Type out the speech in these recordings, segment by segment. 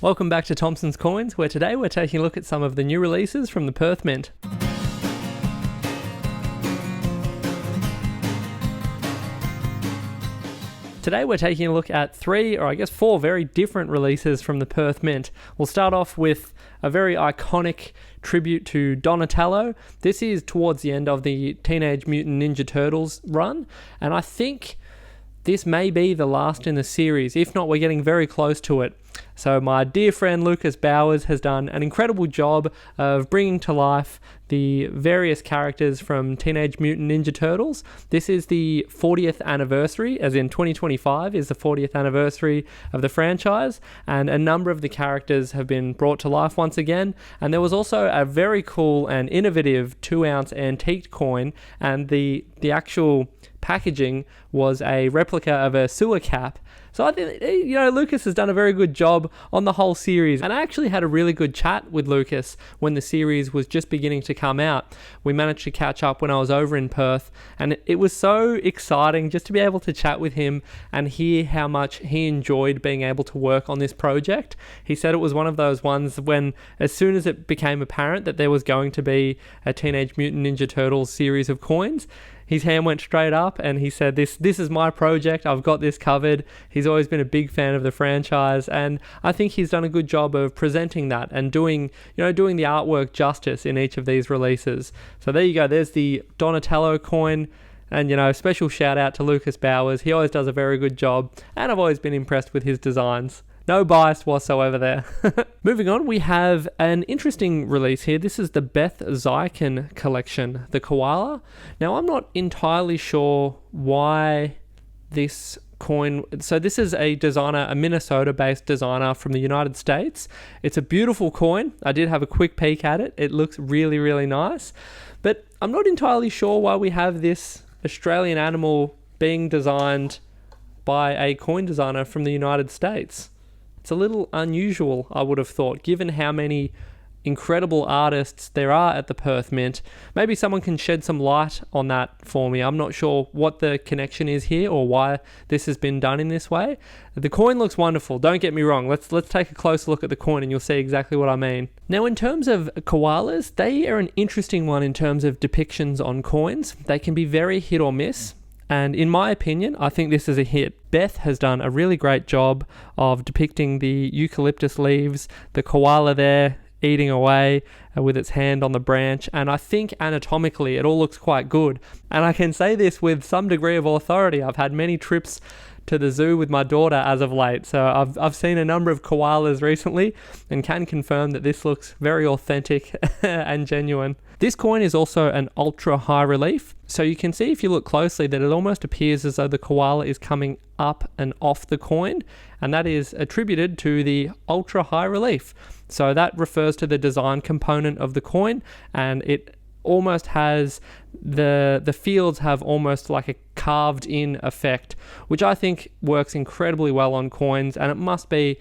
Welcome back to Thompson's Coins, where today we're taking a look at some of the new releases from the Perth Mint. Today we're taking a look at four very different releases from the Perth Mint. We'll start off with a very iconic tribute to Donatello. This is towards the end of the Teenage Mutant Ninja Turtles run, and I think this may be the last in the series. If not, we're getting very close to it. So my dear friend Lucas Bowers has done an incredible job of bringing to life the various characters from Teenage Mutant Ninja Turtles. This is the 40th anniversary, as in 2025 is the 40th anniversary of the franchise, and a number of the characters have been brought to life once again. And there was also a very cool and innovative 2-ounce antique coin, and the actual packaging was a replica of a sewer cap. So I think, Lucas has done a very good job on the whole series. And I actually had a really good chat with Lucas when the series was just beginning to come out. We managed to catch up when I was over in Perth, and it was so exciting just to be able to chat with him and hear how much he enjoyed being able to work on this project. He said it was one of those ones when, as soon as it became apparent that there was going to be a Teenage Mutant Ninja Turtles series of coins, his hand went straight up and he said, this is my project, I've got this covered. He's always been a big fan of the franchise, and I think he's done a good job of presenting that and doing the artwork justice in each of these releases. So there you go, there's the Donatello coin, and special shout out to Lucas Bowers. He always does a very good job, and I've always been impressed with his designs. No bias whatsoever there. Moving on, we have an interesting release here. This is the Beth Zaiken collection, the Koala. Now, I'm not entirely sure why this coin... So this is a Minnesota-based designer from the United States. It's a beautiful coin. I did have a quick peek at it. It looks really, really nice. But I'm not entirely sure why we have this Australian animal being designed by a coin designer from the United States. It's a little unusual, I would have thought, given how many incredible artists there are at the Perth Mint. Maybe someone can shed some light on that for me. I'm not sure what the connection is here or why this has been done in this way. The coin looks wonderful, don't get me wrong. Let's take a closer look at the coin and you'll see exactly what I mean. Now, in terms of koalas, they are an interesting one in terms of depictions on coins. They can be very hit or miss. And in my opinion, I think this is a hit. Beth has done a really great job of depicting the eucalyptus leaves, the koala there eating away with its hand on the branch, and I think anatomically it all looks quite good. And I can say this with some degree of authority. I've had many trips to the zoo with my daughter as of late, so I've seen a number of koalas recently and can confirm that this looks very authentic and genuine. This coin is also an ultra high relief, so you can see if you look closely that it almost appears as though the koala is coming up and off the coin, and that is attributed to the ultra high relief. So that refers to the design component of the coin, and it almost has the fields have almost like a carved in effect, which I think works incredibly well on coins, and it must be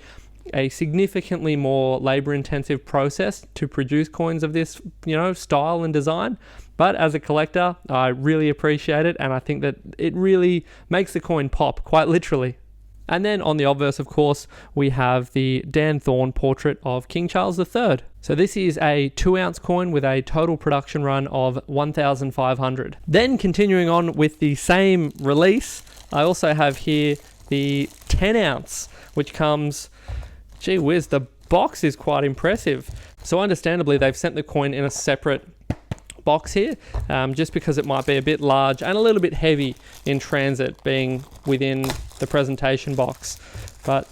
a significantly more labor intensive process to produce coins of this style and design. But as a collector, I really appreciate it, and I think that it really makes the coin pop, quite literally. And then on the obverse, of course, we have the Dan Thorne portrait of King Charles III. So this is a 2-ounce coin with a total production run of 1,500. Then continuing on with the same release, I also have here the 10-ounce, which comes... Gee whiz, the box is quite impressive. So understandably, they've sent the coin in a separate box here, just because it might be a bit large and a little bit heavy in transit being within the presentation box. But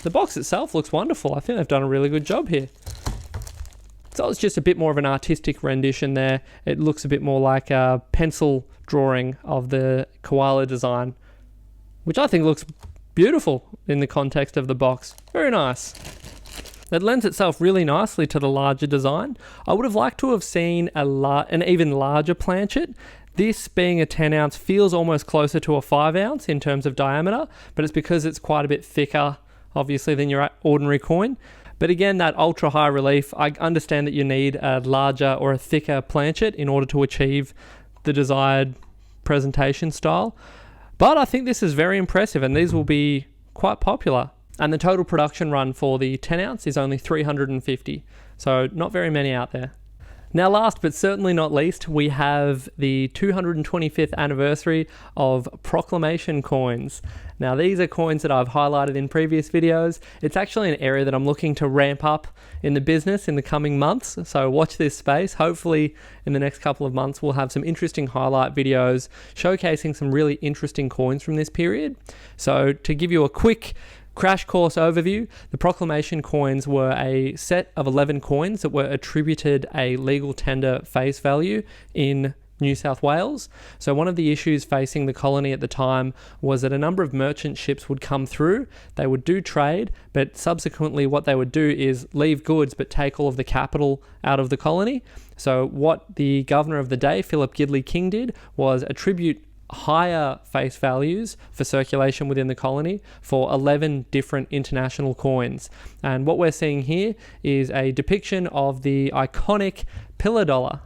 the box itself looks wonderful. I think they've done a really good job here. So it's just a bit more of an artistic rendition there. It looks a bit more like a pencil drawing of the koala design, which I think looks beautiful in the context of the box. Very nice. That lends itself really nicely to the larger design. I would have liked to have seen an even larger planchet. This, being a 10-ounce, feels almost closer to a 5-ounce in terms of diameter, but it's because it's quite a bit thicker, obviously, than your ordinary coin. But again, that ultra high relief, I understand that you need a larger or a thicker planchet in order to achieve the desired presentation style. But I think this is very impressive, and these will be quite popular. And the total production run for the 10 ounce is only 350. So not very many out there. Now, last but certainly not least, we have the 225th anniversary of Proclamation coins. Now, these are coins that I've highlighted in previous videos. It's actually an area that I'm looking to ramp up in the business in the coming months, so watch this space. Hopefully, in the next couple of months, we'll have some interesting highlight videos showcasing some really interesting coins from this period. So, to give you a quick crash course overview, the Proclamation coins were a set of 11 coins that were attributed a legal tender face value in New South Wales. So one of the issues facing the colony at the time was that a number of merchant ships would come through, they would do trade, but subsequently what they would do is leave goods but take all of the capital out of the colony. So what the governor of the day, Philip Gidley King, did was attribute higher face values for circulation within the colony for 11 different international coins. And what we're seeing here is a depiction of the iconic pillar dollar.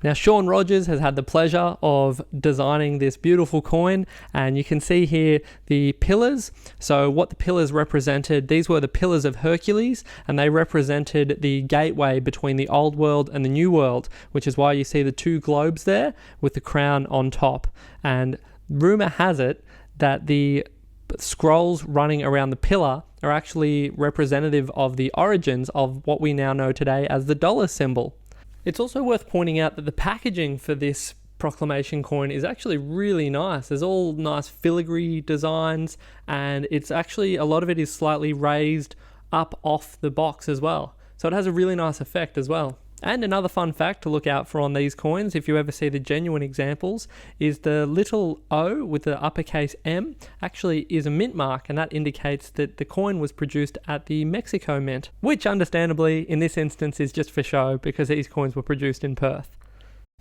Now, Sean Rogers has had the pleasure of designing this beautiful coin, and you can see here the pillars. So what the pillars represented, these were the pillars of Hercules, and they represented the gateway between the old world and the new world, which is why you see the two globes there with the crown on top. And rumor has it that the scrolls running around the pillar are actually representative of the origins of what we now know today as the dollar symbol. It's also worth pointing out that the packaging for this Proclamation coin is actually really nice. There's all nice filigree designs, and it's actually, a lot of it is slightly raised up off the box as well. So it has a really nice effect as well. And another fun fact to look out for on these coins, if you ever see the genuine examples, is the little O with the uppercase M actually is a mint mark, and that indicates that the coin was produced at the Mexico Mint, which understandably in this instance is just for show because these coins were produced in Perth.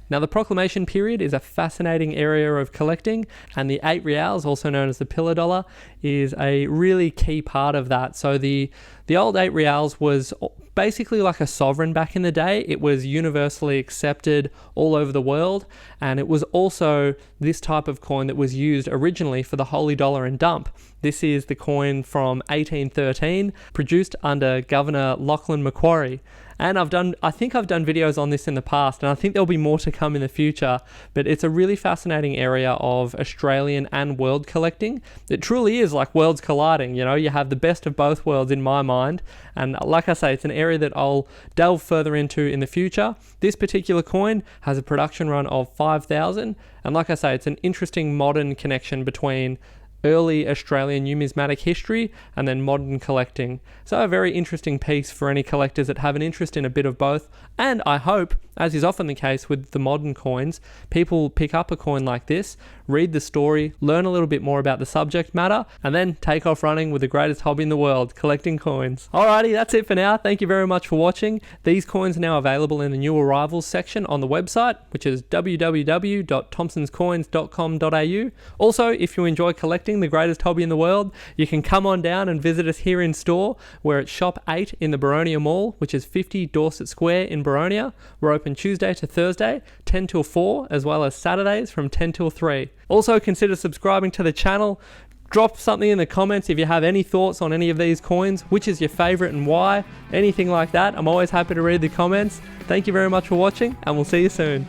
Now, the Proclamation period is a fascinating area of collecting, and the 8 reals, also known as the pillar dollar, is a really key part of that. So the old 8 reals was basically like a sovereign back in the day. It was universally accepted all over the world, and it was also this type of coin that was used originally for the holy dollar and dump. This is the coin from 1813, produced under Governor Lachlan Macquarie. And I think I've done videos on this in the past, and I think there'll be more to come in the future, but it's a really fascinating area of Australian and world collecting. It truly is like worlds colliding, you know, you have the best of both worlds in my mind, and like I say, it's an area that I'll delve further into in the future. This particular coin has a production run of 5,000, and like I say, it's an interesting modern connection between early Australian numismatic history and then modern collecting. So a very interesting piece for any collectors that have an interest in a bit of both. And I hope, as is often the case with the modern coins, people pick up a coin like this, read the story, learn a little bit more about the subject matter, and then take off running with the greatest hobby in the world, collecting coins. Alrighty, that's it for now. Thank you very much for watching. These coins are now available in the new arrivals section on the website, which is www.thompsonscoins.com.au. Also, if you enjoy collecting the greatest hobby in the world, you can come on down and visit us here in store. We're at Shop 8 in the Boronia Mall, which is 50 Dorset Square in Boronia. We're open Tuesday to Thursday, 10 till 4, as well as Saturdays from 10 till 3. Also, consider subscribing to the channel. Drop something in the comments if you have any thoughts on any of these coins, which is your favorite and why, anything like that. I'm always happy to read the comments. Thank you very much for watching, and we'll see you soon.